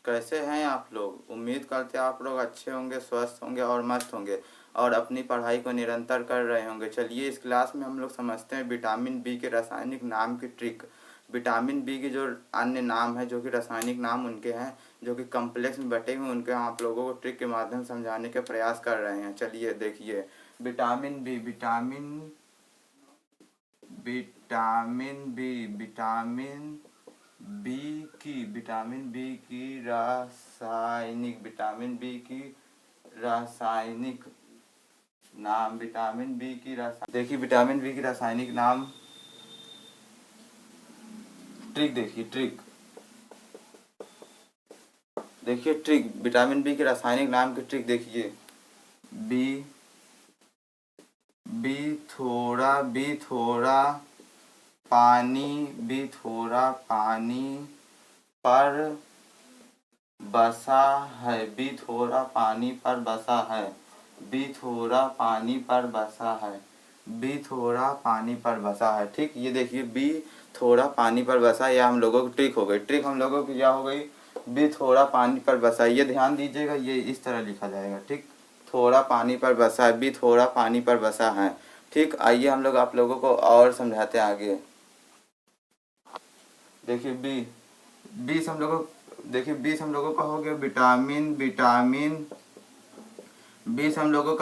कैसे हैं आप लोग। उम्मीद करते हैं आप लोग अच्छे होंगे, स्वस्थ होंगे और मस्त होंगे और अपनी पढ़ाई को निरंतर कर रहे होंगे। चलिए इस क्लास में हम लोग समझते हैं विटामिन बी के रासायनिक नाम की ट्रिक। विटामिन बी के जो अन्य नाम है, जो कि रासायनिक नाम उनके हैं, जो कि कम्प्लेक्स में बटे हुए, उनके हम आप लोगों को ट्रिक के माध्यम से समझाने के प्रयास कर रहे हैं। चलिए देखिए, विटामिन बी विटामिन बी की रासायनिक नाम। देखिए विटामिन बी की रासायनिक नाम, ट्रिक देखिए, ट्रिक विटामिन बी के रासायनिक नाम की ट्रिक देखिए। बी बी थोड़ा पानी पर बसा है। बी थोड़ा पानी पर बसा है। ठीक, ये देखिए बी थोड़ा पानी पर बसा, यह हम लोगों की ट्रिक हो गई। ट्रिक हम लोगों की क्या हो गई, बी थोड़ा पानी पर बसा। ये ध्यान दीजिएगा, ये इस तरह लिखा जाएगा। ठीक, थोड़ा पानी पर बसा है, बी थोड़ा पानी पर बसा है। ठीक, आइए हम लोग आप लोगों को और समझाते हैं आगे। देखिए बीस हम लोगों का हो गया विटामिन बी। ठीक, 20 हम लोगों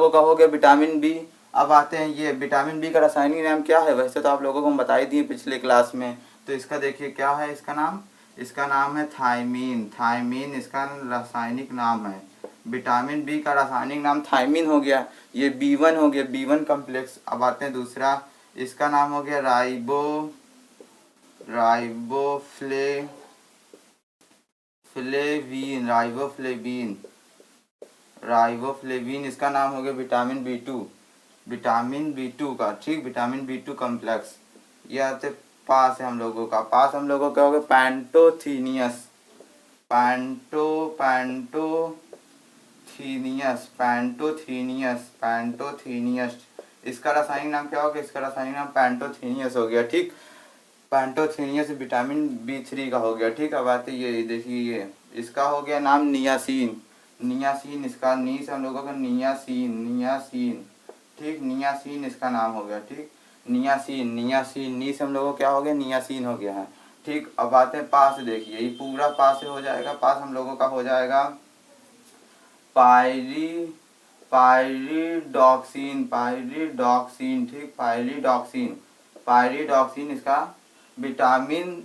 का हो गया विटामिन बी। अब आते हैं, ये विटामिन बी का रासायनिक नाम क्या है। वैसे तो आप लोगों को हम बता ही दिए पिछले क्लास में। तो इसका देखिए क्या है, इसका नाम है थायमीन इसका रासायनिक नाम है। विटामिन बी का रासायनिक नाम थायमीन हो गया। ये B1 हो गया, B1 कम्प्लेक्स। अब आते हैं दूसरा, इसका नाम हो गया राइबोफ्लेविन। इसका नाम हो गया विटामिन बी टू का। ठीक, विटामिन बी टू कम्प्लेक्स। ये आते पास है हम लोगों का हो गया पैंटोथीनियस। इसका रासायनिक नाम क्या हो गया, इसका रासायनिक नाम पैंटोथीनियस हो गया। ठीक, पैंटोथीनियस विटामिन B3 का हो गया। ठीक, अब आते ये देखिए, ये इसका हो गया नाम नियासिन। इसका नी से हम लोगों का नियासिन। ठीक, नियासिन इसका नाम हो गया। ठीक, नियासिन नी से हम लोगों को क्या हो गया, नियासिन हो गया है। ठीक, अब आते हैं पास। देखिए ये पूरा पास से हो जाएगा। पास हम लोगों का हो जाएगा पायरिडॉक्सिन। ठीक, पायरिडॉक्सिन इसका विटामिन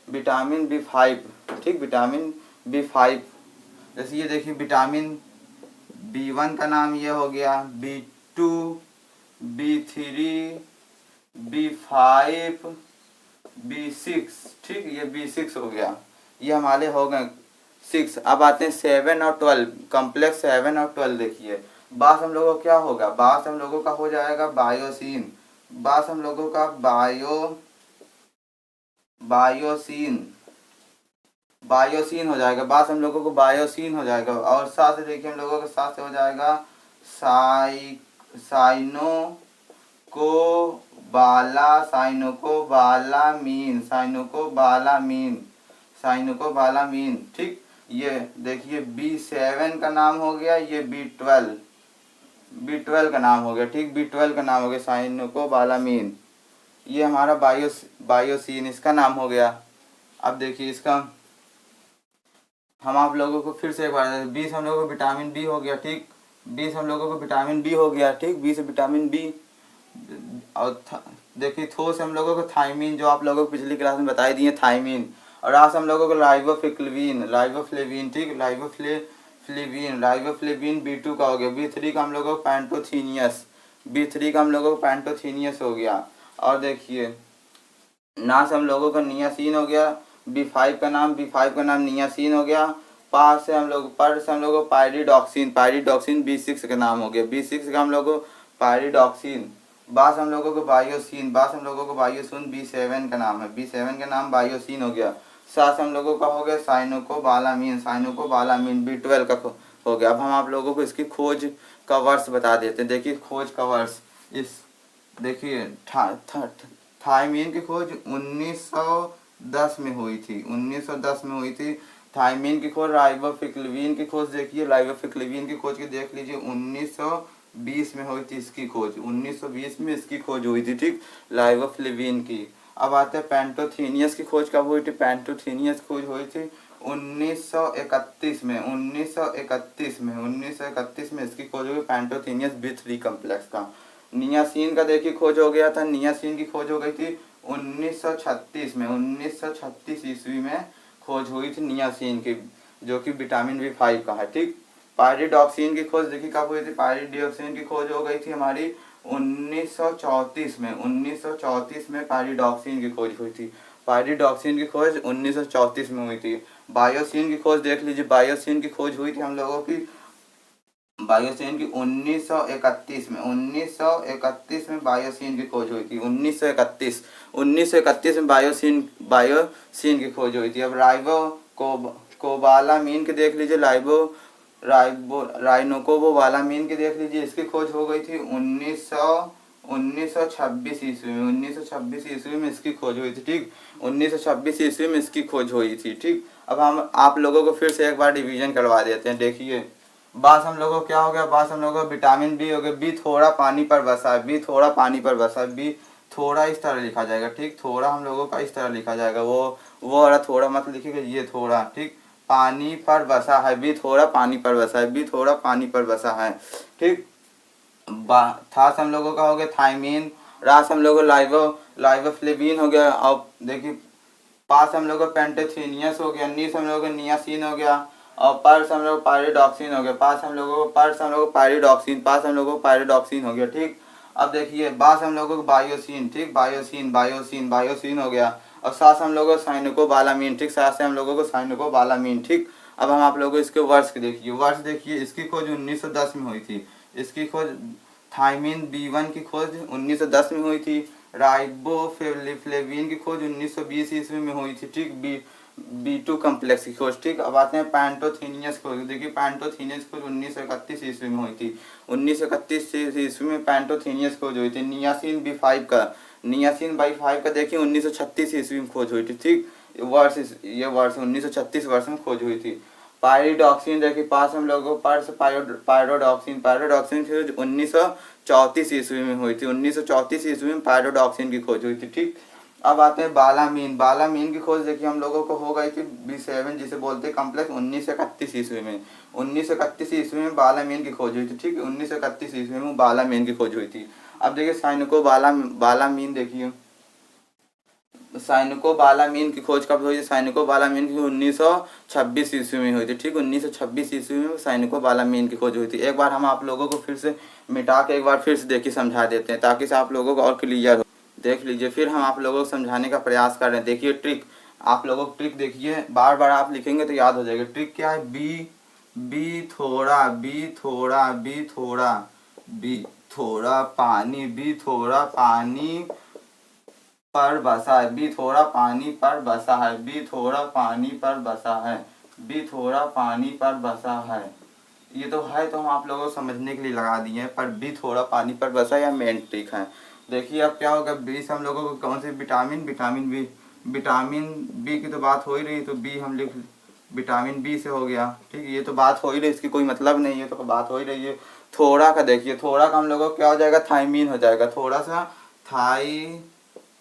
B5। ठीक, विटामिन B5। जैसे ये देखिए विटामिन B1 का नाम ये हो गया, B2, B3, B5, B6। ठीक, ये B6 हो गया। ये हमारे हो गए 6। अब आते हैं 7 और 12, कम्प्लेक्स 7 और 12। देखिए बास हम लोगों का क्या होगा, बास हम लोगों का हो जाएगा बायोसिन। बास हम लोगों का बायोसिन हो जाएगा। बास हम लोगों को बायोसिन हो जाएगा। और साथ से देखिए हम लोगों के साथ से हो जाएगा साइनोकोबालामीन। ठीक, ये देखिए B7 का नाम हो गया, ये B12 का नाम हो गया। ठीक, B12 का नाम हो गया साइनोकोबालामीन। ये हमारा बायोसिन इसका नाम हो गया। अब देखिए इसका हम आप लोगों को फिर से एक बार, 20 हम लोगों को विटामिन बी हो गया। ठीक, 20 हम लोगों को विटामिन बी हो गया। ठीक, 20 विटामिन बी। और देखिए थो से हम लोगों को थायमीन, जो आप लोगों को पिछली क्लास में बताई दिए थायमीन। और आज हम लोगों को राइबोफ्लेविन। ठीक, राइबोफ्लेविन B2 का हो गया। B3 का हम लोगों को पैंटोथीनियस हो गया। और देखिए ना से हम लोगों का नियासिन हो गया। B5 का नाम नियासिन हो गया। पर से हम लोग को पायरिडॉक्सिन B6 का नाम हो गया। B6 का हम लोग को पायरिडॉक्सिन। बास हम लोगों को बायोसिन B7 का नाम है। B7 का नाम बायोसिन हो गया। साथ हम लोगों का हो गया साइनोकोबालामीन B12 का हो गया। अब हम आप लोगों को इसकी खोज का वर्ष बता देते हैं। देखिए खोज का वर्ष, इस देखिए थायमीन की खोज 1910 में हुई थी, 1910 में हुई थी। थायमीन की खोज, राइबोफ्लाविन की खोज देखिए, राइबोफ्लाविन की खोज के देख लीजिए 1920 में हुई थी इसकी खोज, 1920 में इसकी खोज हुई थी, ठीक, राइबोफ्लाविन की। अब आते हैं पैंटोथीनियस की खोज कब हुई थी। पैंटोथीनियस खोज हुई थी 1931 में, 1931 में इसकी खोज हुई पैंटोथीनियस B3 कम्प्लेक्स का। नियासिन का देखिए खोज हो गया था, नियासिन की खोज हो गई थी 1936 में, 1936 ईस्वी में खोज हुई थी नियासिन की, जो कि विटामिन B5 का है, ठीक। पायरिडॉक्सिन की खोज देखिए कब हुई थी। पायरिडॉक्सिन की खोज हो गई थी हमारी 1934 में, 1934 में पायरिडॉक्सिन की खोज हुई थी। पायरिडॉक्सिन की खोज 1934 में हुई थी। बायोसिन की खोज देख लीजिए, बायोसिन की खोज हुई थी हम लोगों की, बायोसिन की 1931 में, 1931 में बायोसिन की खोज हुई थी, 1931 में बायोसिन की खोज हुई थी। अब कोबालामीन की देख लीजिए, राइनोकोबालामीन की देख लीजिए, इसकी खोज हो गई थी 1926 ईस्वी में, 1926 ईस्वी में इसकी खोज हुई थी, ठीक, 1926 ईस्वी में इसकी खोज हुई थी, ठीक। अब हम आप लोगों को फिर से एक बार डिवीजन करवा देते हैं, देखिए। बास हम लोगों को क्या हो गया, बास हम लोगों को विटामिन बी हो गया। बी थोड़ा पानी पर बसा है, बी थोड़ा पानी पर बसा है, बी थोड़ा इस तरह लिखा जाएगा, ठीक, थोड़ा हम लोगों का इस तरह लिखा जाएगा, वो वाला थोड़ा मत लिखिएगा, ये थोड़ा, ठीक, पानी पर बसा है, बी थोड़ा पानी पर बसा है, बी थोड़ा पानी पर बसा है, ठीक। थास हम लोगों का हो गया थायमीन, रास हम लोगों लाइवोफ्लेविन हो गया। अब देखिए पास हम लोग को पेंटेथीनियस हो गया, नीस हम लोग को नियासिन हो गया, और पर्स हम लोग पायरिडॉक्सिन हो गया। पास हम लोगों को पायरिडॉक्सिन, पास हम लोगों को पायरिडॉक्सिन हो गया, ठीक। अब देखिए बास हम लोगों को बायोसिन, ठीक, बायोसिन हो गया। और सास हम लोगों को साइनोकोबालामीन, ठीक, सास से हम लोगों को साइनोकोबालामीन, ठीक। अब हम आप लोगों को इसके वर्ष की देखिए, वर्ष देखिए, इसकी खोज 1910 में हुई थी, इसकी खोज थायमीन B1 की खोज 1910 में हुई थी। राइबोफ्लेविन की खोज 1920 ईस्वी में हुई थी, ठीक, B2 कम्प्लेक्स की खोज, ठीक। अब आते हैं पैंटोथीनियस खोज, देखिए पैंटोथीनियस खोज 1931 ईस्वी में हुई थी, 1931 ईस्वी में पैंटोथीनियस खोज हुई थी। नियासिन B5 का, नियासिन B5 का देखिए 1936 ईस्वी में खोज हुई थी, ठीक, ये वर्ष 1936 वर्ष में खोज हुई थी। पायरिडॉक्सिन देखिए पास हम लोगों को पायरोडॉक्सिन, पायरोडॉक्सिन की खोज 1934 ईस्वी में हुई थी, 1934 ईस्वी में पायरोडॉक्सिन की खोज हुई थी, ठीक। अब आते हैं बालामीन, बालामीन की खोज देखिए हम लोगों को हो गई थी B7 जिसे बोलते हैं कम्प्लेक्स 1931 ईस्वी में, 1931 ईस्वी में बालामीन की खोज हुई थी, ठीक, 1931 ईस्वी में बालामीन की खोज हुई थी। अब देखिए बालामीन देखिए, साइनोकोबालामीन की खोज कब हुई थी। साइनोकोबालामीन की 1926 ईस्वी में हुई थी, ठीक, 1926 ईस्वी में साइनोकोबालामीन की खोज हुई थी। एक बार हम आप लोगों को फिर से मिटा के एक बार फिर से देखिए समझा देते हैं, ताकि से आप लोगों को और क्लियर हो। देख लीजिए, फिर हम आप लोगों को समझाने का प्रयास कर रहे हैं। देखिए ट्रिक, आप लोगों को ट्रिक देखिए, बार बार आप लिखेंगे तो याद हो जाएगा। ट्रिक क्या है, बी थोड़ा पानी, बी थोड़ा पानी पर बसा है, बी थोड़ा पानी पर बसा है, बी थोड़ा पानी पर बसा है, बी थोड़ा पानी पर बसा है। ये तो है, तो हम आप लोगों को समझने के लिए लगा दिए हैं, पर बी थोड़ा पानी पर बसा या मेन ट्रिक है। देखिए अब क्या होगा, बी से हम लोगों को कौन सी विटामिन बी की तो बात हो ही रही, तो बी हम लिख, विटामिन बी से हो गया, ठीक, ये तो बात हो ही रही, इसकी कोई मतलब नहीं है, तो बात हो ही रही है। थोड़ा का देखिए, थोड़ा का हम लोगों को क्या हो जाएगा, थायमीन हो जाएगा, थोड़ा सा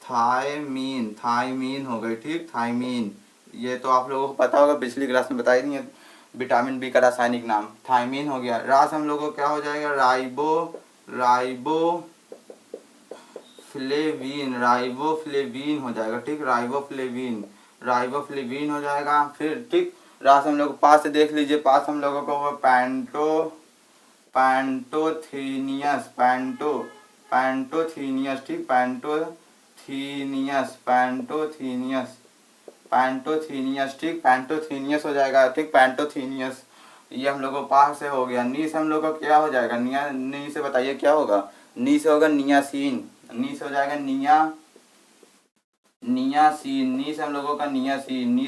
थायमीन हो गई, ठीक, थायमीन। ये तो आप लोगों को पता होगा, पिछली क्लास में बताई दी है विटामिन बी का रासायनिक नाम, थायमीन हो गया। रास हम लोगों को क्या हो जाएगा, राइबोफ्लेविन हो जाएगा, ठीक, राइबोफ्लेविन हो जाएगा। फिर ठीक, रास हम लोग पास से देख लीजिए, पास हम लोगों को पैंटोथीनियस, ठीक, ठीक, पैंटोथीनियस हो जाएगा, ठीक, पैंटोथीनियस। ये हम लोग को पास से हो गया। नी से हम लोग को क्या हो जाएगा, नी से बताइए क्या होगा, नी से होगा नियासिन, नी से हो जाएगा नियासिन, नी से हम लोगों का नियासिन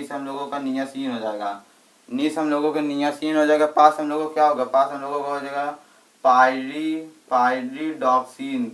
हो जाएगा, नी से हम लोगों का नियासिन हो जाएगा। पास हम लोगों को क्या होगा, पास हम लोगों को हो जाएगा पायरिडॉक्सिन,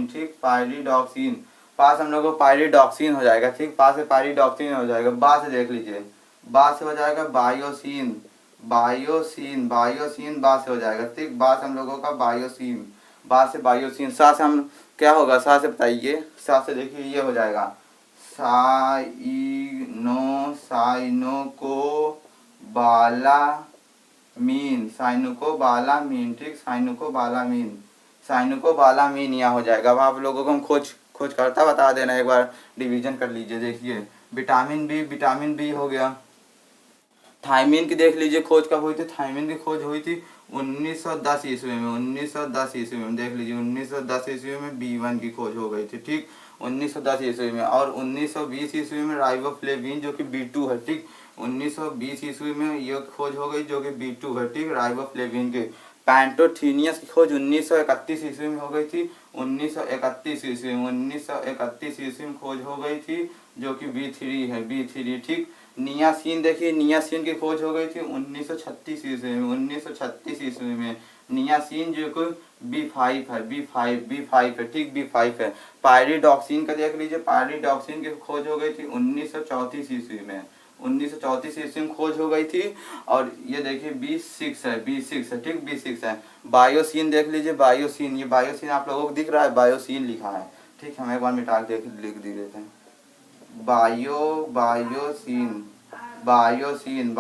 ठीक, पायरिडॉक्सिन। पास हम लोग को पायरिडॉक्सिन हो जाएगा, ठीक, पास से पायरिडॉक्सिन हो जाएगा। बा से देख लीजिए, बा से हो जाएगा बायोसिन, बायोसिन बायोसिन बा से हो जाएगा, ठीक, बा से हम लोगों का बायोसिन, बा से बायोसिन। सा से हम क्या होगा, सा से बताइए, सा से देखिए ये हो जाएगा साइनो, साइनो को बालामीन, साइनो को बालामीन, ठीक, साइनो को बालामीन, साइनो को बालामीन यहाँ हो जाएगा। अब आप लोगों को हम खोज करता बता देना, एक बार डिवीजन कर लीजिए। देखिए विटामिन बी हो गया। थायमिन की देख लीजिए खोज कब हुई थी, थायमिन की खोज हुई थी 1910 ईस्वी में, 1910 ईस्वी में देख लीजिए, 1910 ईस्वी में B1 की खोज हो गई थी, ठीक, 1910 ईस्वी में। और 1920 ईस्वी में राइबोफ्लेविन जो कि B2 है, ठीक, 1920 ईस्वी में ये खोज हो गई जो कि B2 है, ठीक, राइबोफ्लेविन की। पैंटोथीनियस की खोज 1931 ईस्वी में हो गई थी, 1931 ईस्वी में, 1931 ईस्वी में खोज हो गई थी जो कि B3 है, B3, ठीक। नियासिन देखिए, नियासिन की खोज हो गई थी 1936 ईस्वी में, 1936 ईस्वी में। नियासिन जो कि B5 है, B5 है, ठीक, B5 है। पायरिडॉक्सिन का देख लीजिए, पायरिडॉक्सिन की खोज हो गई थी 1934 ईस्वी में, 1934 ईस्वी में खोज हो गई थी। और ये देखिए B6 है, B6 है, ठीक, B6 है। बायोसिन देख लीजिए, बायोसिन, ये बायोसिन आप लोगों को दिख रहा है, बायोसिन लिखा है, ठीक, हम एक बार मिटा के लिख देते हैं। बायोसिन, बायोसिन,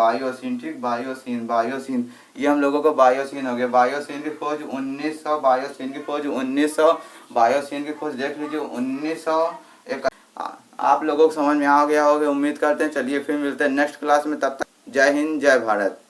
ठीक, बायोसिन, ये हम लोगों को बायोसिन हो गया। बायोसिन की खोज 1900, बायोसिन की खोज 1900, बायोसिन की खोज देख लीजिए 1901। आप लोगों को समझ में आ गया होगा, उम्मीद करते हैं। चलिए फिर मिलते हैं नेक्स्ट क्लास में, तब तक जय हिंद, जय भारत।